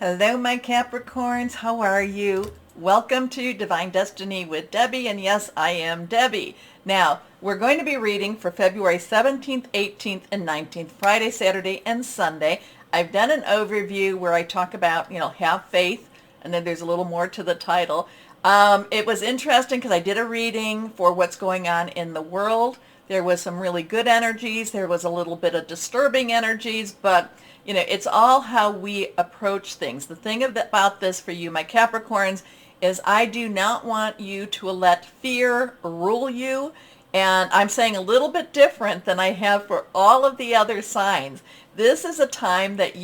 Hello, my Capricorns. How are you? Welcome to Divine Destiny with Debbie, and yes, I am Debbie. Now, we're going to be reading for February 17th, 18th, and 19th, Friday, Saturday, and Sunday. I've done an overview where I talk about, have faith, and then there's a little more to the title. It was interesting because I did a reading for what's going on in the world. There was some really good energies. There was a little bit of disturbing energies, but it's all how we approach things. The thing about this for you, my Capricorns, is I do not want you to let fear rule you. And I'm saying a little bit different than I have for all of the other signs. This is a time that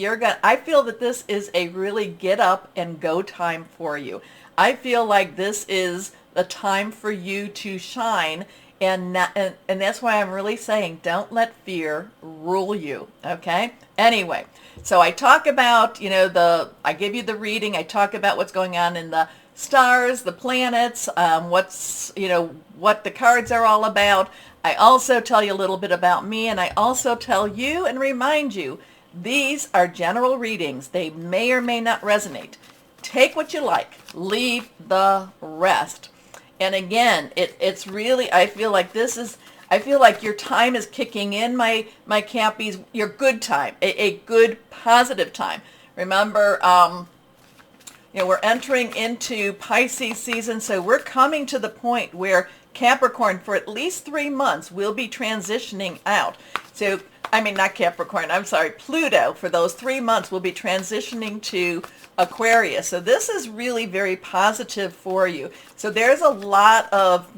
I feel that this is a really get up and go time for you. I feel like this is a time for you to shine. And that's why I'm really saying don't let fear rule you, okay? Anyway, so I talk about, I give you the reading. I talk about what's going on in the stars, the planets, what the cards are all about. I also tell you a little bit about me, and I also tell you and remind you, these are general readings. They may or may not resonate. Take what you like. Leave the rest. And again, it's really, I feel like your time is kicking in, my Cappies, your good time, a good, positive time. Remember, we're entering into Pisces season, so we're coming to the point where Capricorn, for at least 3 months, will be transitioning out. So, not Capricorn, I'm sorry, Pluto, for those 3 months, will be transitioning to Aquarius. So this is really very positive for you. So there's a lot of,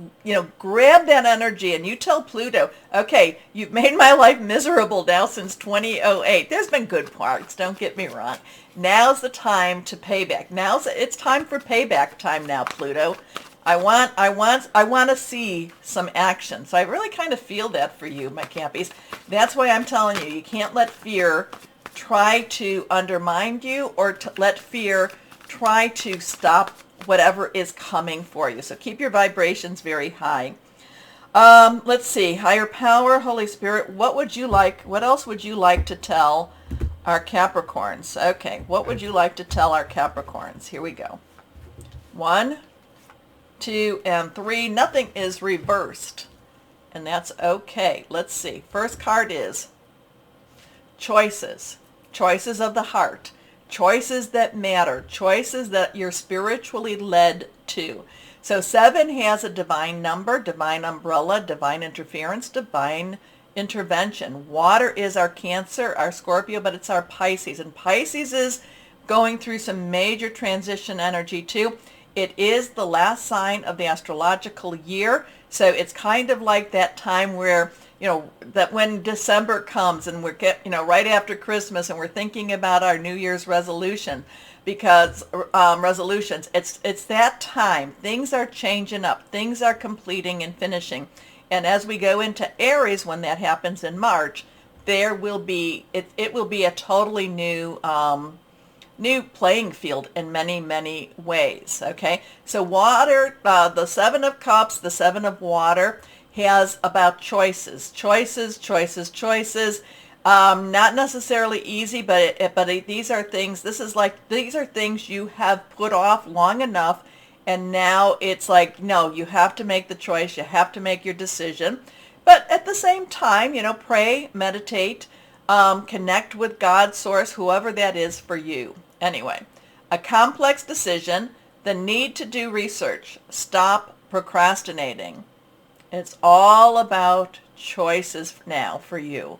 grab that energy and you tell Pluto, okay, you've made my life miserable now since 2008. There's been good parts, don't get me wrong. Now's the time to pay back. It's time for payback time now, Pluto. I want to see some action. So I really kind of feel that for you, my Cappies. That's why I'm telling you, you can't let fear try to undermine you or to let fear try to stop whatever is coming for you. So keep your vibrations very high. Let's see. Higher power, Holy Spirit, what else would you like to tell our Capricorns? Okay, what would you like to tell our Capricorns? Here we go. 1, 2, and 3. Nothing is reversed, and that's okay. Let's see. First card is choices. Choices of the heart. Choices that matter. Choices that you're spiritually led to. So 7 has a divine number, divine umbrella, divine interference, divine intervention. Water is our Cancer, our Scorpio, but it's our Pisces. And Pisces is going through some major transition energy too. It is the last sign of the astrological year. So it's kind of like that time where, that when December comes and we're right after Christmas and we're thinking about our New Year's resolution, because resolutions, it's that time. Things are changing up. Things are completing and finishing. And as we go into Aries, when that happens in March, there will be, it will be a totally new playing field in many, many ways, okay? So water, the 7 of Cups, the 7 of water, has about choices. Not necessarily easy, but these are things, these are things you have put off long enough, and now it's like, no, you have to make the choice, you have to make your decision. But at the same time, pray, meditate, connect with God, source, whoever that is for you. Anyway, a complex decision, the need to do research, stop procrastinating. It's all about choices now for you,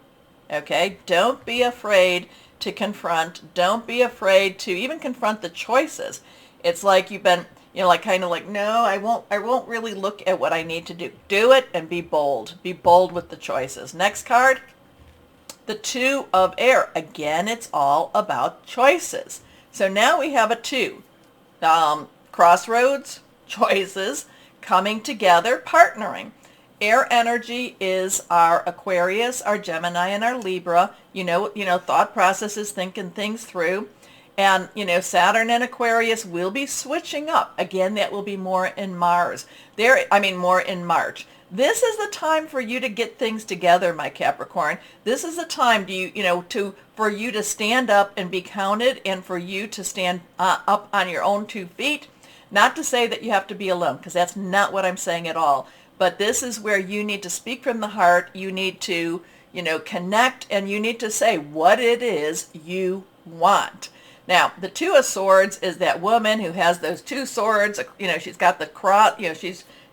okay? Don't be afraid to confront. Don't be afraid to even confront the choices. It's like you've been, no, I won't really look at what I need to do. Do it and be bold. Be bold with the choices. Next card, the 2 of air. Again, it's all about choices. So now we have a 2. Crossroads, choices, coming together, partnering. Air energy is our Aquarius, our Gemini, and our Libra. Thought processes, thinking things through. And, Saturn and Aquarius will be switching up. Again, that will be more in more in March. This is the time for you to get things together, my Capricorn. This is the time for you to stand up and be counted, and for you to stand up on your own 2 feet. Not to say that you have to be alone, because that's not what I'm saying at all. But this is where you need to speak from the heart. You need to, connect, and you need to say what it is you want. Now, the Two of Swords is that woman who has those 2 swords. She's got the cross.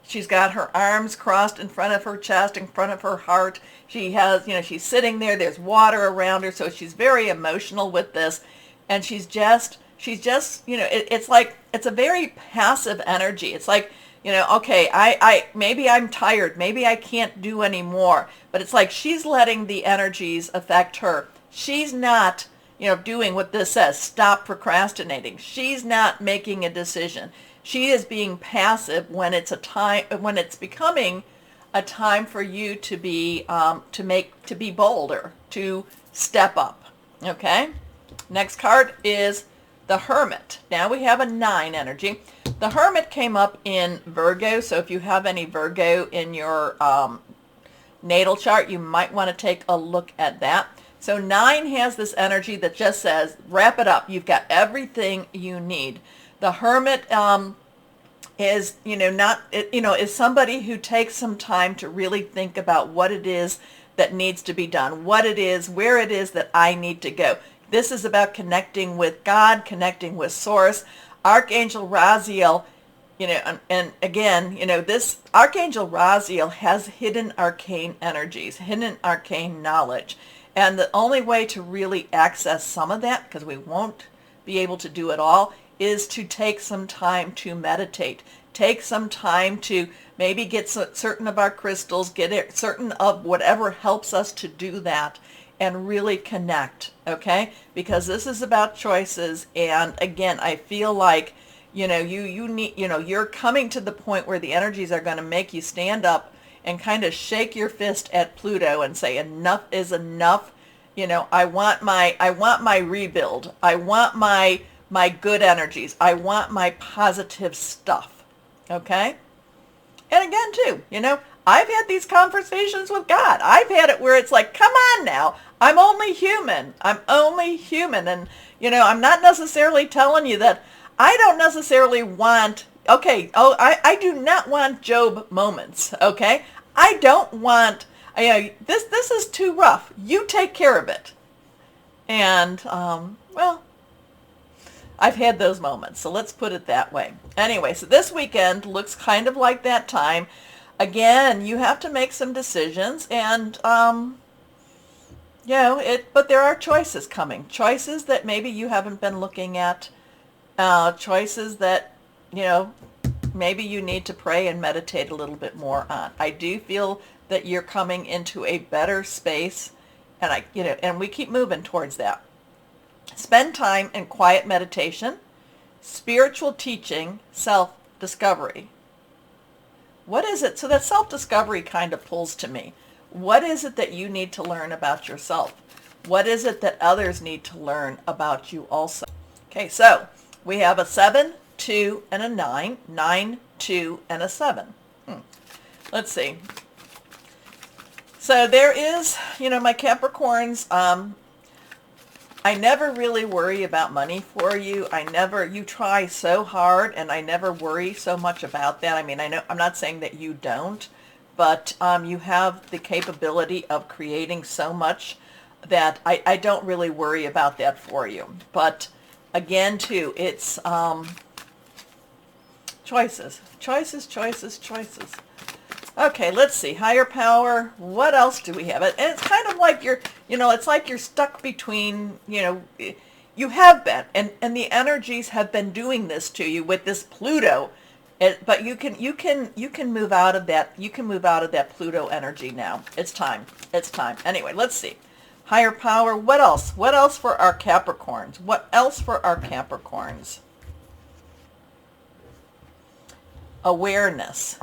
She's got her arms crossed in front of her chest, in front of her heart. She has, she's sitting there. There's water around her, so she's very emotional with this, and she's just, it's like, it's a very passive energy. It's like, okay, I maybe I'm tired, maybe I can't do anymore, but it's like she's letting the energies affect her. She's not, doing what this says, stop procrastinating. She's not making a decision. She is being passive when it's becoming a time for you to be bolder, to step up. Okay? Next card is the Hermit. Now we have a 9 energy. The Hermit came up in Virgo, so if you have any Virgo in your natal chart, you might want to take a look at that. So 9 has this energy that just says, wrap it up. You've got everything you need. The Hermit is, is somebody who takes some time to really think about what it is that needs to be done, what it is, where it is that I need to go. This is about connecting with God, connecting with Source. Archangel Raziel, and again, this Archangel Raziel has hidden arcane energies, hidden arcane knowledge. And the only way to really access some of that, because we won't be able to do it all, is to take some time to meditate. Take some time to maybe get certain of our crystals, get certain of whatever helps us to do that, and really connect, okay? Because this is about choices, and again, I feel like, you need, you're coming to the point where the energies are going to make you stand up and kind of shake your fist at Pluto and say, enough is enough. I want my rebuild. I want my good energies. I want my positive stuff. Okay? And again, too, I've had these conversations with God. I've had it where it's like, come on now. I'm only human. I'm only human. And, I'm not necessarily telling you that I don't necessarily want, I do not want Job moments. Okay? I don't want, this is too rough. You take care of it. And, well, I've had those moments, so let's put it that way. Anyway, so this weekend looks kind of like that time. Again, you have to make some decisions, and, but there are choices coming. Choices that maybe you haven't been looking at. Choices that, maybe you need to pray and meditate a little bit more on. I do feel that you're coming into a better space, and and we keep moving towards that. Spend time in quiet meditation, spiritual teaching, self-discovery. What is it? So that self-discovery kind of pulls to me. What is it that you need to learn about yourself? What is it that others need to learn about you also? Okay, so we have a 7, 2, and a 9. 9, 2, and a 7. Let's see. So there is, my Capricorns, I never really worry about money for you. You try so hard, and I never worry so much about that. I mean, I know, I'm not saying that you don't, but you have the capability of creating so much that I don't really worry about that for you. But again, too, it's choices. Okay, let's see. Higher power. What else do we have? And it's kind of like it's like you're stuck between, you have been, and the energies have been doing this to you with this Pluto. But you can move out of that. You can move out of that Pluto energy now. It's time. It's time. Anyway, let's see. Higher power. What else? What else for our Capricorns? What else for our Capricorns? Awareness.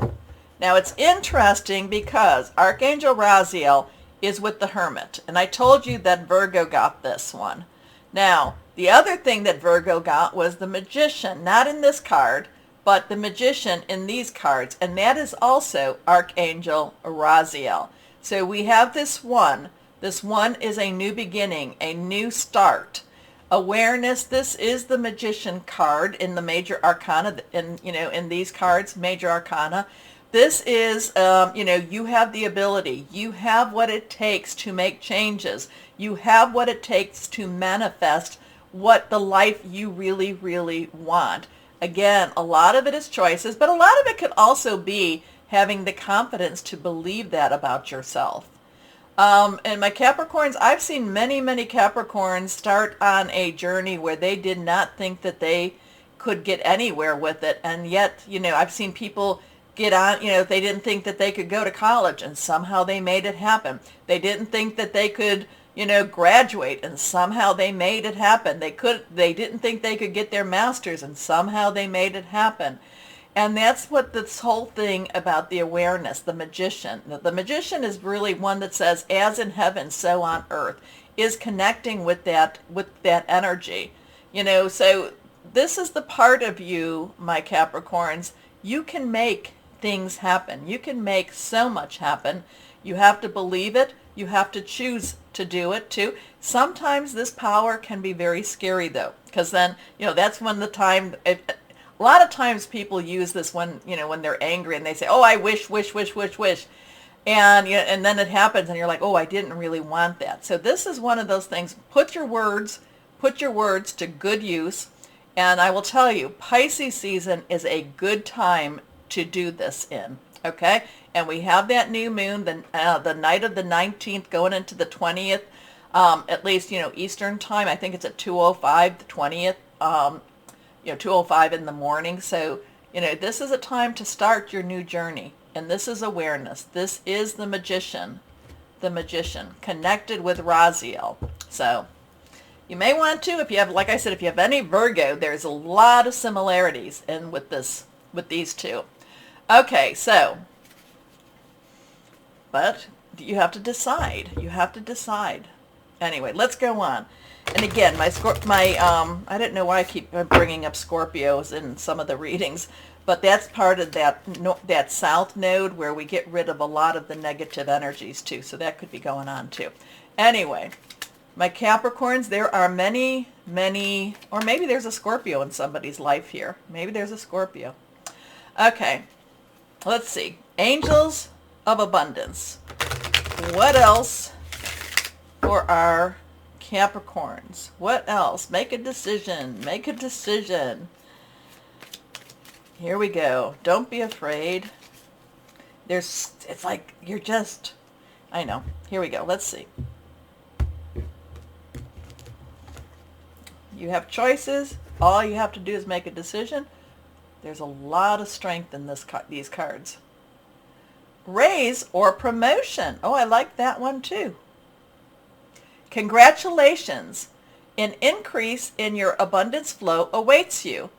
Now, it's interesting because Archangel Raziel is with the Hermit. And I told you that Virgo got this one. Now, the other thing that Virgo got was the Magician. Not in this card, but the Magician in these cards, and that is also Archangel Raziel. So we have this one. This one is a new beginning, a new start. Awareness, this is the Magician card in the Major Arcana, in these cards, Major Arcana. This is, you have the ability. You have what it takes to make changes. You have what it takes to manifest what the life you really, really want. Again, a lot of it is choices, but a lot of it could also be having the confidence to believe that about yourself. And my Capricorns, I've seen many, many Capricorns start on a journey where they did not think that they could get anywhere with it. And yet, I've seen people get on, they didn't think that they could go to college and somehow they made it happen. They didn't think that they could, graduate and somehow they made it happen. They didn't think they could get their master's and somehow they made it happen. And that's what this whole thing about the awareness, the Magician. The Magician is really one that says, as in heaven, so on earth, is connecting with that energy. So this is the part of you, my Capricorns. You can make things happen. You can make so much happen. You have to believe it. You have to choose to do it too. Sometimes this power can be very scary though, because then, that's when the time, a lot of times people use this when they're angry and they say, oh, I wish. And, and then it happens and you're like, oh, I didn't really want that. So this is one of those things. Put your words to good use. And I will tell you, Pisces season is a good time to do this in. Okay. And we have that new moon, the night of the 19th going into the 20th, at least, Eastern time. I think it's at 2:05, the 20th, 2:05 in the morning. So, this is a time to start your new journey. And this is awareness. This is the Magician connected with Raziel. So you may want to, if you have, like I said, if you have any Virgo, there's a lot of similarities with these two. Okay, so, but you have to decide. Anyway, let's go on. And again, I don't know why I keep bringing up Scorpios in some of the readings, but that's part of that south node where we get rid of a lot of the negative energies too. So that could be going on too. Anyway, my Capricorns, there are many, or maybe there's a Scorpio in somebody's life here. Maybe there's a Scorpio. Okay, let's see. Angels of Abundance. What else for our Capricorns? What else? Make a decision. Here we go. Don't be afraid. It's like you're just, I know. Here we go. Let's see. You have choices. All you have to do is make a decision. There's a lot of strength in these cards. Raise or promotion. Oh, I like that one too. Congratulations. An increase in your abundance flow awaits you.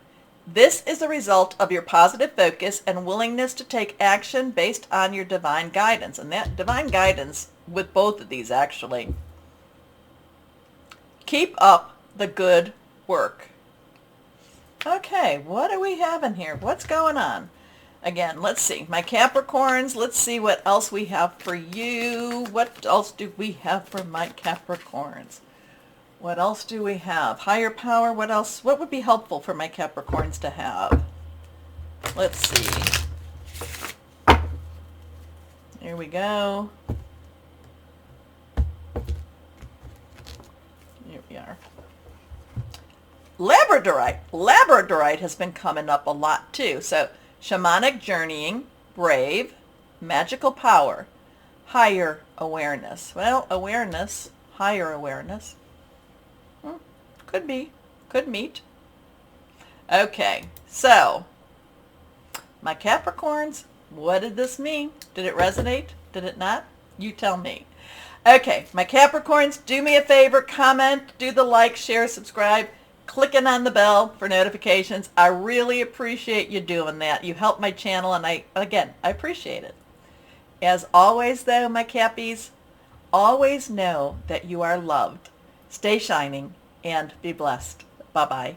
This is a result of your positive focus and willingness to take action based on your divine guidance. And that divine guidance with both of these actually. Keep up the good work. Okay, what do we have in here? What's going on? Again, let's see. My Capricorns, let's see what else we have for you. What else do we have for my Capricorns? What else do we have? Higher power, what else? What would be helpful for my Capricorns to have? Let's see. Here we go. Here we are. Labradorite. Labradorite has been coming up a lot too. So shamanic journeying, brave, magical power, higher awareness. Well, awareness, higher awareness. Could be. Could meet. Okay, so my Capricorns, what did this mean? Did it resonate? Did it not? You tell me. Okay, my Capricorns, do me a favor, comment, do the like, share, subscribe, clicking on the bell for notifications. I really appreciate you doing that. You help my channel, and I appreciate it. As always, though, my Cappies, always know that you are loved. Stay shining and be blessed. Bye-bye.